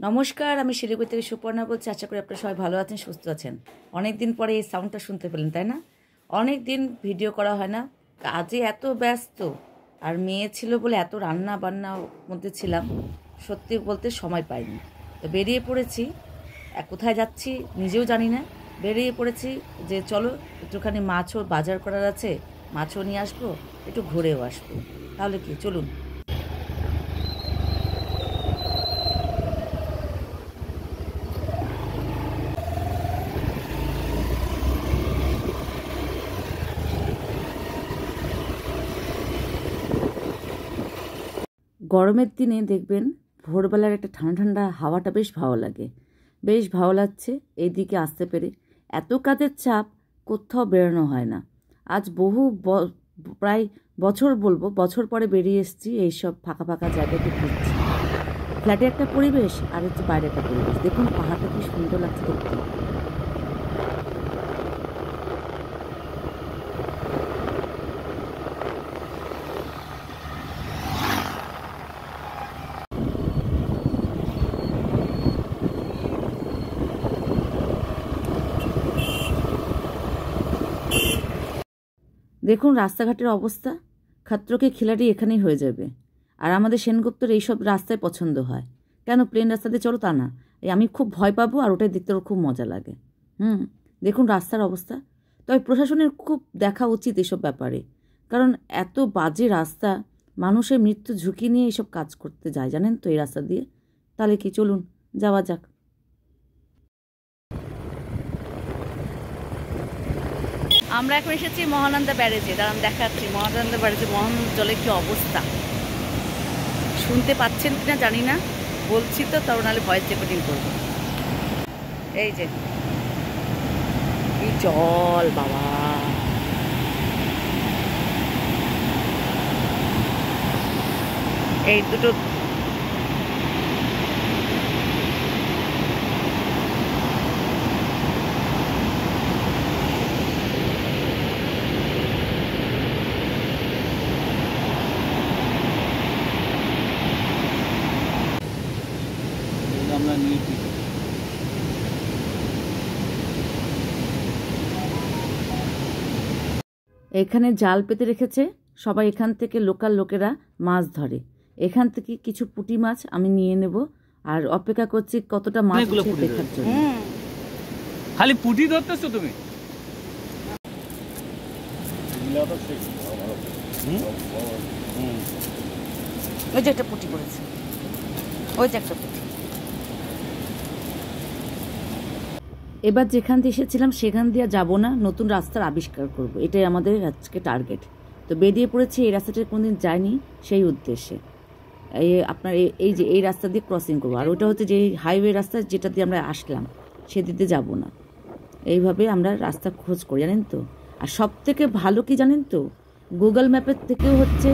নমস্কার, আমি শিলিগুড়ি থেকে সুপর্ণা বলছি। আশা করি আপনারা সবাই ভালো আছেন, সুস্থ আছেন। অনেক দিন পরে এই সাউন্ডটা শুনতে পেলেন, তাই না? অনেক দিন ভিডিও করা হয় না, কাজে এত ব্যস্ত, আর মেয়ে ছিল বলে এত রান্না বান্নার মধ্যে ছিলাম, সত্যি বলতে সময় পাইনি। তো বেরিয়ে পড়েছি, কোথায় যাচ্ছি নিজেও জানি না। বেরিয়ে পড়েছি যে চলো একটুখানি মাছও বাজার করার আছে, মাছও নিয়ে আসবো, একটু ঘুরেও আসবো। তাহলে কি, চলুন। গরমের দিনে দেখবেন ভোরবেলার একটা ঠান্ডা ঠান্ডা হাওয়াটা বেশ ভালো লাগে, বেশ ভালো লাগছে এইদিকে আসতে পেরে। এত কাজের চাপ, কোথাও বেরোনো হয় না। আজ প্রায় বছর পরে বেরিয়ে এসেছি এইসব ফাঁকা ফাঁকা জায়গাতে ঘুরছি। ফ্ল্যাটে একটা পরিবেশ আর হচ্ছে বাইরে একটা পরিবেশ। দেখুন পাহাড়টা কি সুন্দর লাগছে দেখতে। দেখুন রাস্তাঘাটের অবস্থা, খাত্রকে খিলাড়ি এখানেই হয়ে যাবে। আর আমাদের সেনগুপ্তর এইসব রাস্তায় পছন্দ হয়। কেন প্লেন রাস্তাতে চলো তা না, আমি খুব ভয় পাবো, আর ওটাই দেখতে ওর খুব মজা লাগে। দেখুন রাস্তার অবস্থা। তবে প্রশাসনের খুব দেখা উচিত এসব ব্যাপারে, কারণ এত বাজে রাস্তা, মানুষের মৃত্যু ঝুঁকি নিয়ে এইসব কাজ করতে যায়, জানেন তো, এই রাস্তা দিয়ে। তাহলে কি, চলুন যাওয়া যাক। আমরা এখন এসেছি মহানন্দা ব্যারেজে। দাঁড়ান দেখাচ্ছি মহানন্দা ব্যারেজে মহানন্দা জলের কি অবস্থা। শুনতে পাচ্ছেন কিনা জানি না, বলছি তো, তাও নাহলে ভয়েস রেকর্ডিং করবো। এই যে কি জল বাবা, এই দুটো এখানে জাল পেতে রেখেছে সবাই। এখান থেকে লোকাল লোকেরা মাছ ধরে। এখান থেকে কিছু পুঁটি মাছ আমি নিয়ে নেব, আর অপেক্ষা করছি কতটা মাছ দেখার জন্য। খালি পুঁটি ধরতেছো তুমি? ওই যে একটা পুঁটি পড়েছে, ওই যে একটা পুঁটি। এবার যেখান দিয়ে এসেছিলাম সেখান দিয়ে যাব না, নতুন রাস্তার আবিষ্কার করব, এটাই আমাদের আজকে টার্গেট। তো বেরিয়ে পড়েছি, এই রাস্তাটা কোনদিন যায়নি সেই উদ্দেশ্যে। আপনার এই যে এই রাস্তা দিয়ে ক্রসিং করবো, আর ওটা হচ্ছে যে হাইওয়ে রাস্তা যেটা দিয়ে আমরা আসলাম সেদিকে যাব না। এইভাবে আমরা রাস্তা খোঁজ করি, জানেন তো। আর সব থেকে ভালো কি জানেন তো, গুগল ম্যাপের থেকেও হচ্ছে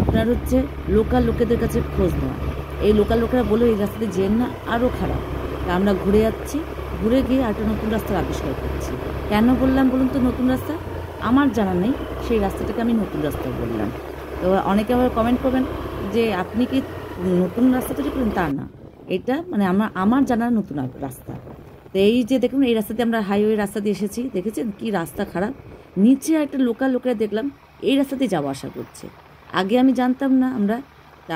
আপনার হচ্ছে লোকাল লোকেদের কাছে খোঁজ নেওয়া। এই লোকাল লোকেরা বলে এই রাস্তাতে যেন না, আরও খারাপ। তা আমরা ঘুরে যাচ্ছি, ঘুরে গিয়ে একটা নতুন রাস্তার আবিষ্কার করছি। কেন বললাম বলুন তো নতুন রাস্তা? আমার জানা নেই, সেই রাস্তাটাকে আমি নতুন রাস্তা বললাম। তো অনেকে আবার কমেন্ট করবেন যে আপনি কি নতুন রাস্তা তৈরি করেন, তা না, এটা মানে আমার জানার নতুন রাস্তা। তো এই যে দেখুন এই রাস্তাতে আমরা হাইওয়ে রাস্তা দিয়ে এসেছি, দেখেছেন কি রাস্তা খারাপ। নিচে একটা লোকাল লোকেরা দেখলাম এই রাস্তাতে যাওয়া আসা করছে, আগে আমি জানতাম না।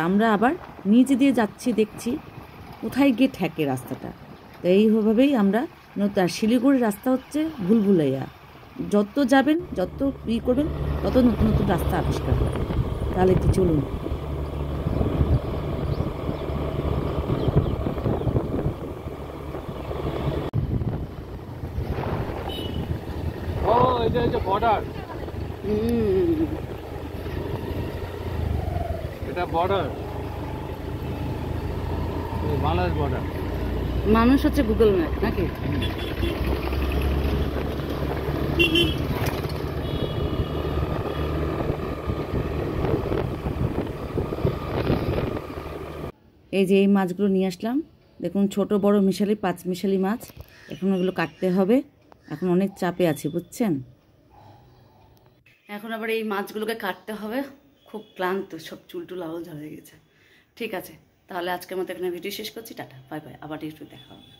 আমরা আবার নিচে দিয়ে যাচ্ছি, দেখছি কোথায় গিয়ে ঠেকে রাস্তাটা। তো এইভাবেই আমরা শিলিগুড়ির রাস্তা হচ্ছে ভুলভুলাইয়া। যত যাবেন, যত করবেন, তত নতুন নতুন রাস্তা আবিষ্কার করবেন। তাহলে কি, চলুন। ও এটা হচ্ছে বর্ডার, এটা বর্ডার, বাংলাদেশ বর্ডার। মানুষ হচ্ছে গুগল ম্যাপ নাকি? এই যে এই মাছগুলো নিয়ে আসলাম, দেখুন ছোট বড় মিশালি, 5 মিশালি মাছ। এখন ওগুলো কাটতে হবে, এখন অনেক চাপে আছি, বুঝছেন। এখন আবার এই মাছগুলোকে কাটতে হবে, খুব ক্লান্ত, সব চুলটুল আলো ঝরে গেছে। ঠিক আছে, তাহলে আজকের মতো এখানে ভিডিও শেষ করছি। টাটা, বাই বাই, আবার ইউটিউবে দেখা হবে।